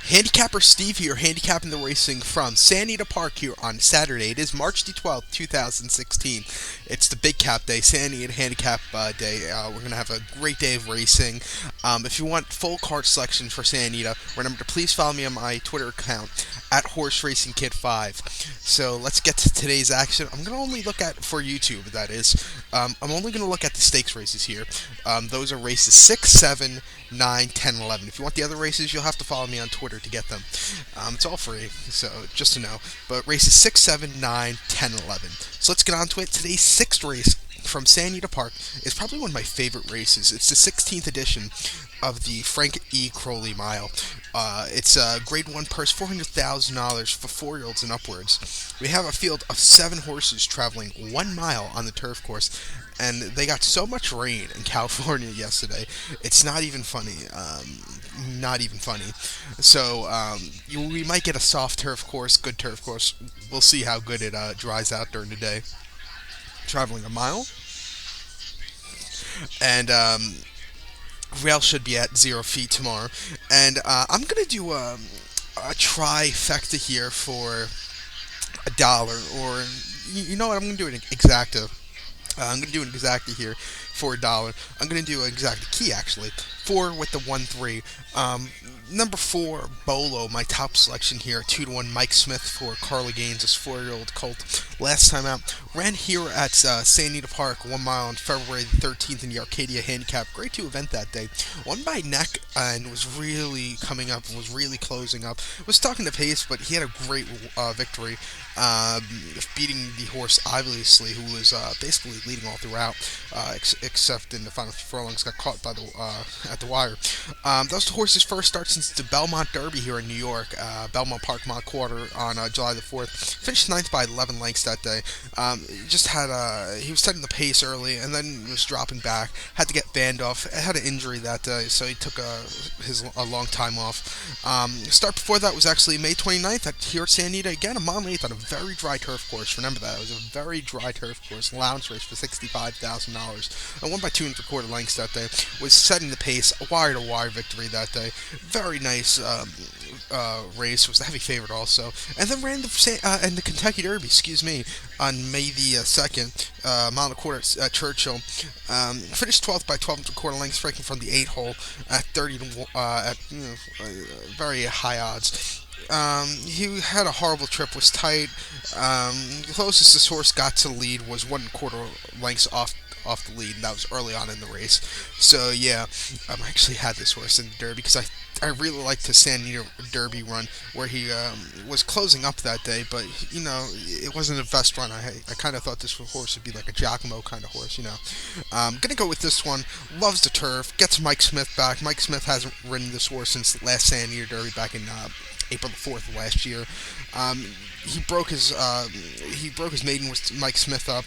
Handicapper Steve here, handicapping the racing from San Anita Park here on Saturday. It is March the 12th, 2016. It's the Big Cap Day, San Anita Handicap Day. We're going to have a great day of racing. If you want full card selection for San Anita, remember to please follow me on my Twitter account at Horse Racing Kid 5. So let's get to today's action. I'm going to only look at, for YouTube, that is, I'm only going to look at the stakes races here. Those are races 6, 7, 9, 10, 11. If you want the other races, you'll have to follow me on Twitter to get them. It's all free, so just to know. But races 6, 7, 9, 10, 11. So let's get on to it. Today's sixth race from San Anita Park is probably one of my favorite races. It's the 16th edition of the Frank E. Crowley Mile. It's a Grade 1 purse, $400,000 for 4-year-olds and upwards. We have a field of 7 horses traveling 1 mile on the turf course, and they got so much rain in California yesterday, it's not even funny. Not even funny. So we might get a soft turf course, good turf course. We'll see how good it dries out during the day. Traveling a mile, and rail should be at 0 feet tomorrow. And I'm gonna do a trifecta here for $1, or you know what? I'm gonna do an exacta. I'm going to do an exacta here for $1. I'm going to do an exacta key, actually. 4 with the 1-3. Number 4, Bolo, my top selection here. 2-1, Mike Smith for Carla Gaines, this 4-year-old colt. Last time out, ran here at San Anita Park, 1 mile on February the 13th in the Arcadia Handicap. Grade 2 event that day. Won by neck and was really coming up, was really closing up. Was talking to pace, but he had a great victory. Beating the horse, obviously, who was basically leading all throughout, except in the final few furlongs, got caught by the at the wire. That was the horse's first start since the Belmont Derby here in New York, Belmont Parkmont Quarter on July the 4th. Finished ninth by 11 lengths that day. He was setting the pace early and then was dropping back. Had to get banned off. Had an injury that day, so he took a long time off. Start before that was actually May 29th here at San Anita again, a mile and 8th on a very dry turf course. Remember that, it was a very dry turf course. Allowance race for $65,000. I won by 2 3/4 lengths that day. Was setting the pace, a wire-to-wire victory that day. Very nice race. Was the heavy favorite also, and then ran the Kentucky Derby. Excuse me, on May the 2nd, mile and a quarter at Churchill. Finished 12th by 12 3/4 lengths, striking from the 8 hole at 30 to very high odds. He had a horrible trip, was tight. The closest this horse got to the lead was 1 1/4 lengths off the lead, and that was early on in the race. So yeah, I actually had this horse in the Derby because I really liked the San Anita Derby run where he was closing up that day, but it wasn't a best run. I kind of thought this horse would be like a Giacomo kind of horse. Gonna go with this one. Loves the turf. Gets Mike Smith back. Mike Smith hasn't ridden this horse since the last San Anita Derby back in April the 4th of last year. He broke his maiden with Mike Smith up,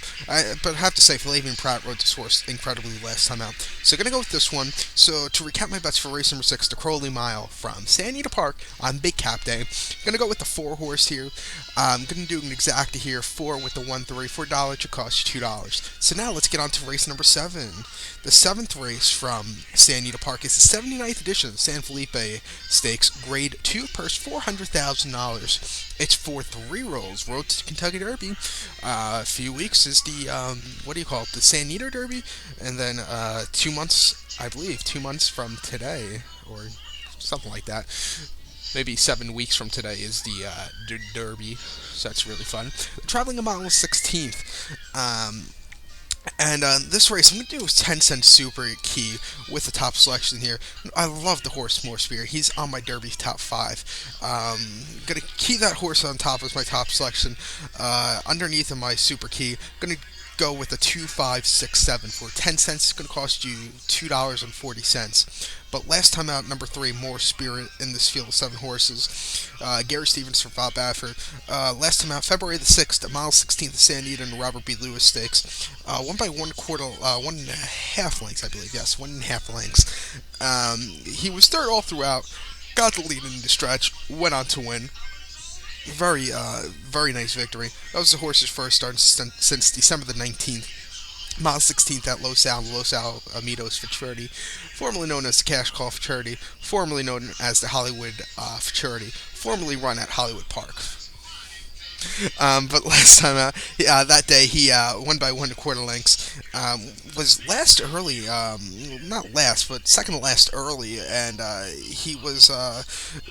but I have to say, Flavian Pratt rode this horse incredibly last time out. So gonna go with this one. So to recap my bets for race number 6, the Crowley Mile from San Anita Park on Big Cap Day. Gonna go with the 4 horse here. I'm gonna do an exacta here, 4 with the 1-3. For $1 it should cost you $2. So now let's get on to race number 7. The 7th race from San Anita Park is the 79th edition of the San Felipe Stakes, Grade 2 purse, $400,000. It's for 3 rolls. Road to the Kentucky Derby. A few weeks is the the San Anita Derby, and then 2 months, I believe, 2 months from today, or something like that. Maybe 7 weeks from today is the Derby, so that's really fun. Traveling a mile is 16th. And this race, I'm going to do a 10-cent super key with the top selection here. I love the horse More Spirit. He's on my Derby top 5. Going to key that horse on top as my top selection. Underneath of my super key, going to go with a 2, 5, 6, 7 for 10 cents. It's going to cost you $2.40. But last time out, number 3, More Spirit in this field of 7 horses. Gary Stevens for Bob Baffert. Last time out, February the 6th, at mile 16th of San Anita in the Robert B. Lewis Stakes. Won by 1.5 lengths, I believe. Yes, 1.5 lengths. He was third all throughout. Got the lead in the stretch. Went on to win. Very nice victory. That was the horse's first start since December the 19th. Mile 16th at Los Alamitos Futurity, formerly known as the Cash Call Futurity, formerly known as the Hollywood Futurity, formerly run at Hollywood Park. But last time out, that day he won by 1 1/4 lengths. Was last early, not last, but second to last early, and he was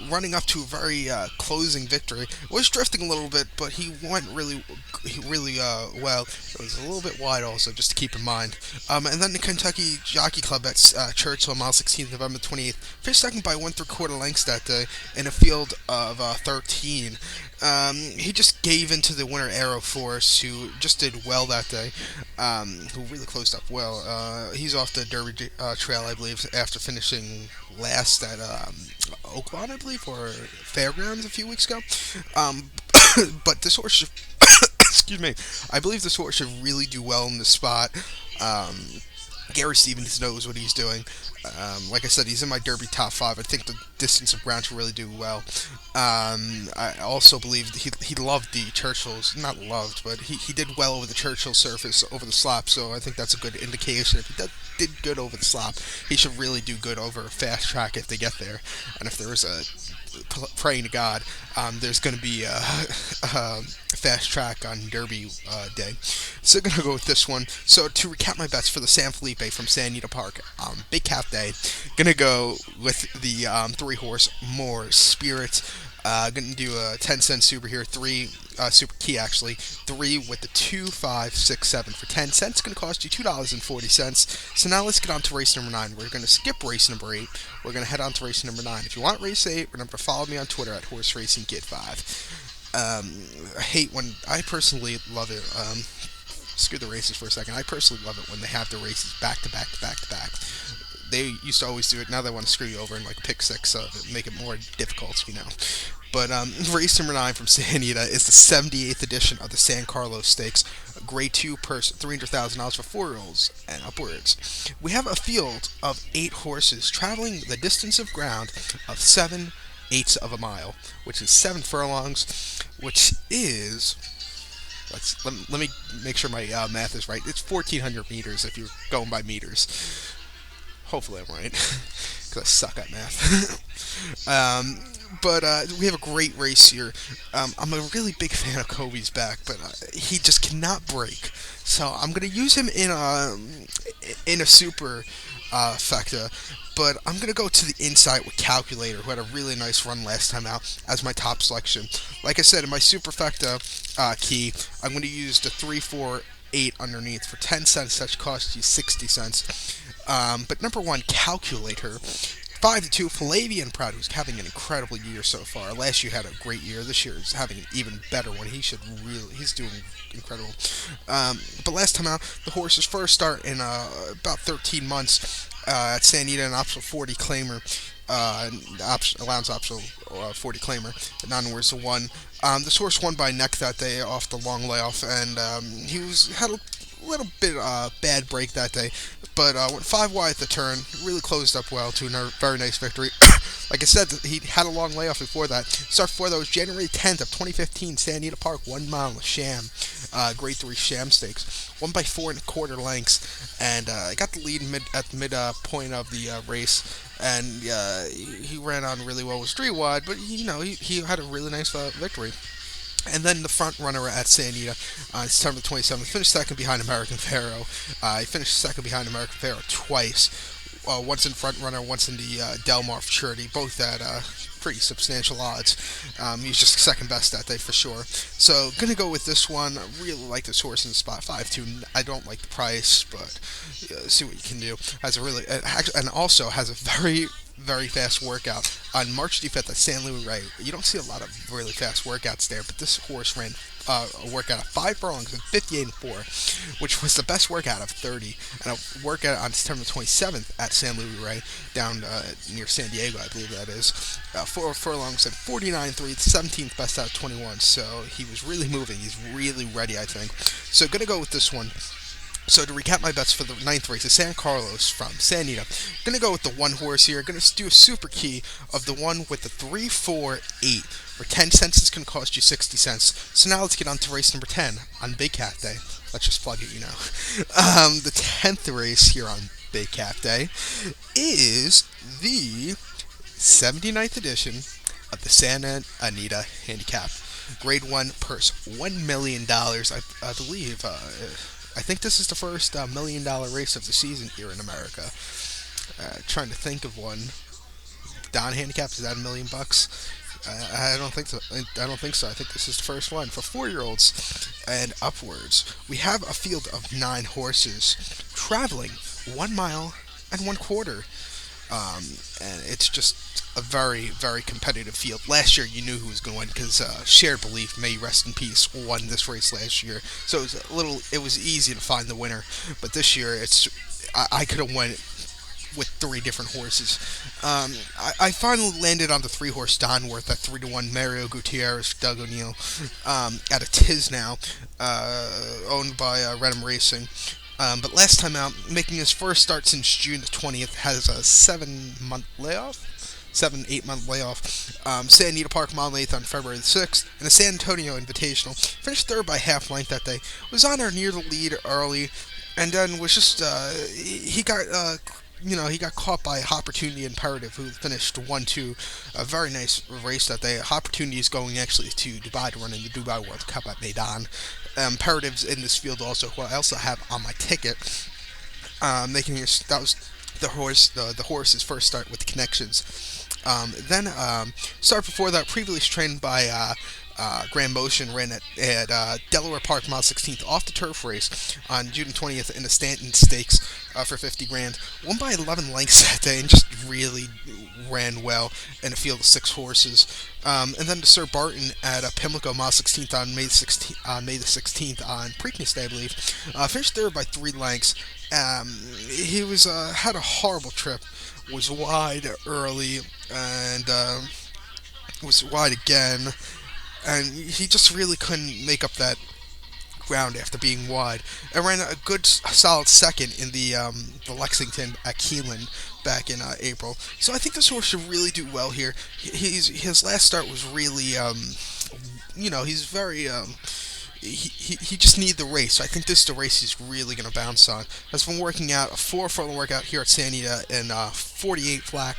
running up to a very closing victory. Was drifting a little bit, but he went really well. It was a little bit wide, also, just to keep in mind. And then the Kentucky Jockey Club at Churchill, mile 16th, November 28th, finished second by 1 3/4 lengths that day in a field of 13. He just gave into the winner Arrow Force, who just did well that day, who really closed up well. He's off the Derby Trail, I believe, after finishing last at Oaklawn, I believe, or Fairgrounds a few weeks ago. Um, but this horse should, excuse me, I believe this horse should really do well in this spot. Um, Gary Stevens knows what he's doing. Like I said, he's in my Derby top five. I think the distance of ground should really do well. I also believe he loved the Churchills. Not loved, but he did well over the Churchill surface, over the slop, so I think that's a good indication. If he did good over the slop, he should really do good over a fast track if they get there. And if there is a praying to God, there's going to be a fast track on Derby day. So I'm going to go with this one. So to recap my bets for the San Felipe from San Anita Park, big cap day, going to go with the 3 horse More Spirit. Gonna do a 10 cent super here, super key actually, 3 with the 2, 5, 6, 7 for 10 cents. Gonna cost you $2.40. So now let's get on to race number 9. We're gonna skip race number 8. We're gonna head on to race number 9. If you want race 8, remember to follow me on Twitter at Horse Racing Kid 5. I hate when I personally love it. Screw the races for a second. I personally love it when they have the races back to back to back to back. They used to always do it. Now they want to screw you over and like pick six, so make it more difficult. But race number 9 from San Anita is the 78th edition of the San Carlos Stakes, Grade 2 purse, $300,000 for 4-year-olds and upwards. We have a field of 8 horses traveling the distance of ground of 7/8 of a mile, which is 7 furlongs, which is, let me make sure my math is right. It's 1,400 meters if you're going by meters. Hopefully I'm right, because I suck at math. But we have a great race here. I'm a really big fan of Kobe's back, but he just cannot break. So I'm gonna use him in a super factor. But I'm gonna go to the inside with Calculator, who had a really nice run last time out, as my top selection. Like I said, in my superfecta key, I'm gonna use the 3, 4, 8 underneath for 10 cents. That costs you 60 cents. But number 1, Calculator. 5-2, Flavian Proud, who's having an incredible year so far. Last year had a great year. This year is having an even better one. He's doing incredible. But last time out, the horse's first start in about 13 months at San Anita, an optional 40 claimer. Allowance optional 40 claimer. The non-words the one. This horse won by neck that day off the long layoff, and had a little bit bad break that day, but went 5 wide at the turn, really closed up well to a very nice victory. Like I said, he had a long layoff before that. Start before that was January 10th of 2015, San Anita Park, 1 mile sham, Grade 3 sham stakes, won by 4 1/4 lengths, and got the lead at the mid point of the race, and he ran on really well, was 3 wide, but he had a really nice victory. And then the front runner at San Anita on September 27th finished second behind American Pharaoh. He finished second behind American Pharaoh twice. Once in front runner, once in the Del Mar Futurity, both at pretty substantial odds. He was just second best that day for sure. So gonna go with this one. I really like this horse in the spot 5-2. I don't like the price, but see what you can do. Has a really and also has a very fast workout on March 25th at San Luis Rey. You don't see a lot of really fast workouts there, but this horse ran a workout of 5 furlongs and 58 4, which was the best workout of 30, and a workout on September 27th at San Luis Rey down near San Diego, I believe that is. 4 furlongs and 49 3, 17th best out of 21. So he was really moving. He's really ready, I think. So gonna go with this one. So to recap my bets for the ninth race, is San Carlos from San Anita. Gonna go with the one horse here. Gonna do a super key of the one with the 348. For 10 cents, it's gonna cost you 60 cents. So now let's get on to race number 10 on Big Cat Day. Let's just plug it, you know. The 10th race here on Big Cat Day is the 79th edition of the Santa Anita Handicap. Grade 1 purse, $1 million. I believe. I think this is the first $1 million race of the season here in America. Trying to think of one. Don Handicap, is that $1 million? I don't think so. I don't think so. I think this is the first one for 4-year-olds and upwards. We have a field of 9 horses traveling 1 mile and 1/4. And it's just a very, very competitive field. Last year, you knew who was going to win because Shared Belief, may rest in peace, won this race last year. So it was easy to find the winner. But this year, I could have won with 3 different horses. I finally landed on the 3-horse Donworth at 3-1. Mario Gutierrez, Doug O'Neill, at a Tiz now, owned by Redham Racing. But last time out, making his first start since June the 20th, has a 7-month layoff. 7-8 month layoff. San Anita Park Mile 8th on February the 6th, and the San Antonio Invitational. Finished third by half length that day. Was on or near the lead early, and then was just he got he got caught by Opportunity Imperative, who finished 1-2. A very nice race that day. Opportunity is going actually to Dubai to run in the Dubai World Cup at Maidan. Imperatives in this field also, who I also have on my ticket. That was the horse's first start with the connections. Then start before that, previously trained by Grand Motion, ran at Delaware Park Mile 16th off the turf race on June 20th in the Stanton Stakes for 50 grand. Won by 11 lengths that day and just really ran well in a field of 6 horses. And then to Sir Barton at Pimlico Mile 16th on May the 16th on Preakness Day, I believe. Finished third by 3 lengths. He was had a horrible trip. Was wide early and was wide again, and he just really couldn't make up that ground after being wide. And ran a good, solid second in the Lexington at Keeneland back in April. So I think this horse should really do well here. His last start was really, he's very. He just needed the race. So I think this is the race he's really going to bounce on. Has been working out a 4-furlong workout here at San Anita in 48 flat,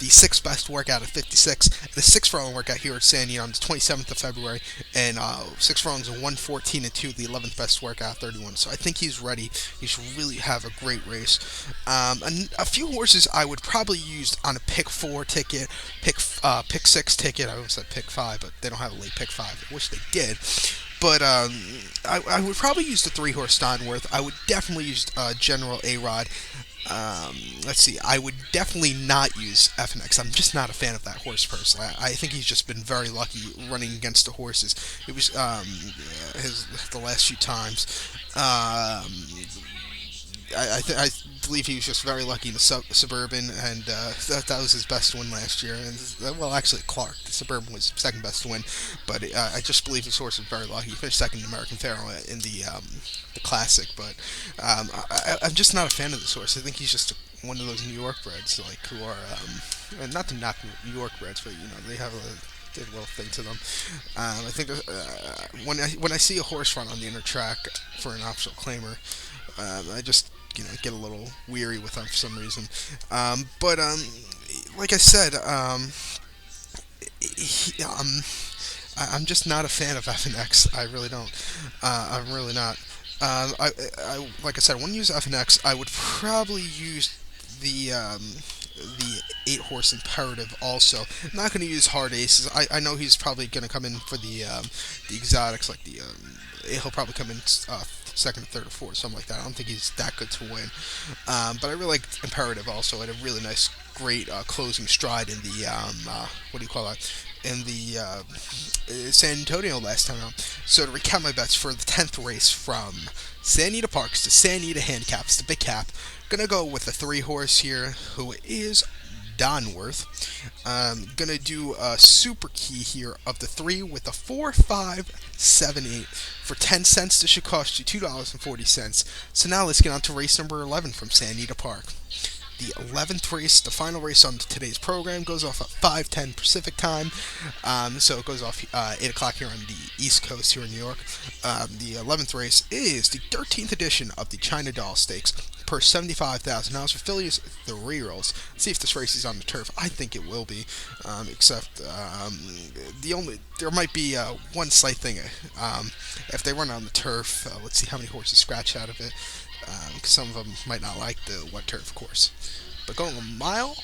the 6th best workout at 56, and the 6-furlong workout here at San Anita on the 27th of February, and 6 furlongs at 114 and 2, the 11th best workout at 31. So I think he's ready. He should really have a great race. And a few horses I would probably use on a pick 4 ticket, pick 6 ticket. I almost said pick 5, but they don't have a late pick 5. I wish they did. But I would probably use the 3-horse Donworth. I would definitely use General A-Rod. Let's see. I would definitely not use FNX. I'm just not a fan of that horse personally. I think he's just been very lucky running against the horses. It was the last few times. I believe he was just very lucky in the Suburban, and that was his best win last year. And well, actually, Clark, the Suburban was second best to win, but I just believe his horse was very lucky. He finished second in American Pharoah in the Classic, but I'm just not a fan of this horse. I think he's just one of those New York breds, like who are and not to knock New York breds, but they have a little thing to them. I think when I see a horse run on the inner track for an optional claimer, I just get a little weary with them for some reason. But like I said, I'm just not a fan of FNX. I really don't. I'm really not. Like I said, I wouldn't use FNX. I would probably use the 8-horse Imperative also. I'm not going to use hard aces. I know he's probably going to come in for the exotics, like he'll probably come in second, third, or fourth, something like that. I don't think he's that good to win. But I really like Imperative also. Had a really nice, great closing stride in the what do you call that? In the San Antonio last time out. So to recap my bets for the 10th race from San Anita Parks to San Anita Handicaps to Big Cap, gonna go with the 3-horse here, who is Donworth. Gonna do a super key here of the 3 with a 4, 5, 7, 8 for 10 cents. This should cost you $2.40. So now let's get on to race number 11 from San Anita Park. The 11th race, the final race on today's program, goes off at 5:10 Pacific time. So it goes off 8 o'clock here on the East Coast here in New York. The 11th race is the 13th edition of the China Doll Stakes. Per $75,000 for fillies, 3-year-olds. See if this race is on the turf. I think it will be, except there might be one slight thing. If they run on the turf, let's see how many horses scratch out of it. Because some of them might not like the wet turf course. But going a mile,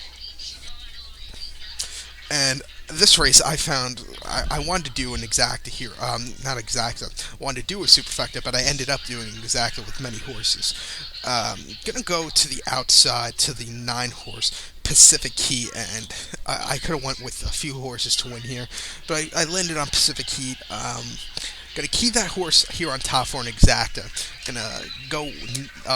and this race I found I wanted to do an exacta here. Not exacta. I wanted to do a superfecta, but I ended up doing an exacta with many horses. Gonna go to the outside to the 9-horse Pacific Heat, and I could have went with a few horses to win here, but I landed on Pacific Heat. Gonna key that horse here on top for an exacta. Gonna go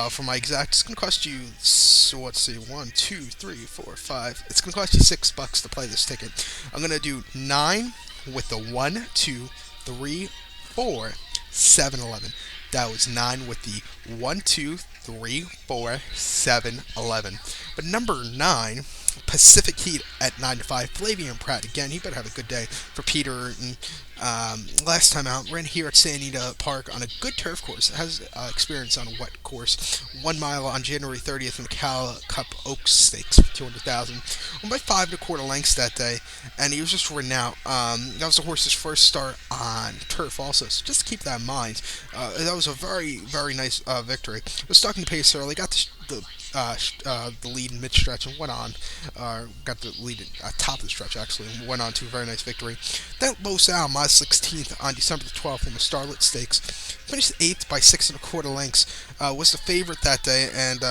for my exacta. It's gonna cost you, so let's see, 1, 2, 3, 4, 5. It's gonna cost you $6 to play this ticket. I'm gonna do 9 with the 1, 2, 3, 4, 7, 11. That was 9 with the 1, 2, 3, 4, 7, 11. But number 9, Pacific Heat at 9 to 5. Flavian Pratt again. He better have a good day for Peter. And last time out, ran here at San Anita Park on a good turf course. Has experience on a wet course. 1 mile on January 30th in the Cal Cup Oaks Stakes for $200,000. Won by 5 1/4 lengths that day, and he was just ridden out. That was the horse's first start on turf, also. So just to keep that in mind, that was a very, very nice victory. Was stuck in the pace early. Got the lead in mid-stretch and went on, got the lead at top of the stretch actually, and went on to a very nice victory. Then Los Al, my 16th on December the 12th in the Starlet Stakes, finished 8th by 6 1/4 lengths, was the favorite that day, and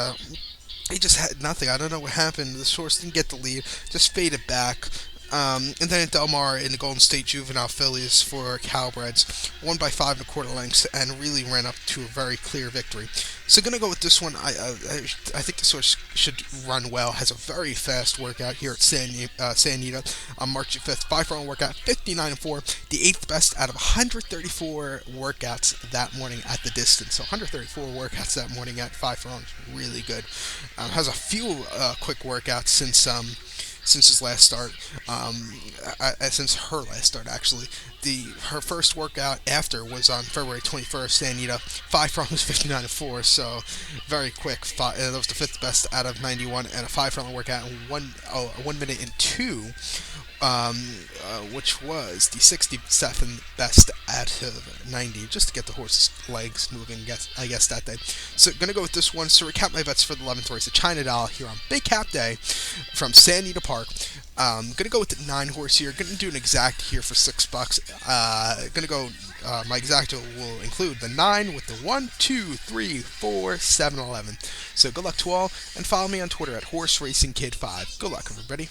he just had nothing. I don't know what happened. The horse didn't get the lead, just faded back. And then at Del Mar in the Golden State Juvenile Fillies for Cowbreds, won by 5 1/4 lengths and really ran up to a very clear victory. So gonna go with this one. I think this horse should run well. Has a very fast workout here at San Anita on March 5th. 5-furlong workout, 59-4, the 8th best out of 134 workouts that morning at the distance. So 134 workouts that morning at 5 furlongs, really good. Has a few quick workouts since his last start, since her last start actually. Her first workout after was on February 21st, San Anita. 5 furlongs, 59-4, so very quick. That was the 5th best out of 91, and a 5-furlong workout in 1 minute and 2, which was the 67th best out of 90, just to get the horse's legs moving, I guess that day. So gonna go with this one. So recap my bets for the 11th race, the China Doll here on Big Cap Day from San Anita Park. Gonna go with the 9-horse here. Gonna do an exact here for $6. Gonna go. My exacta will include the 9 with the 1, 2, 3, 4, 7, 11. So good luck to all, and follow me on Twitter at HorseRacingKid5. Good luck, everybody.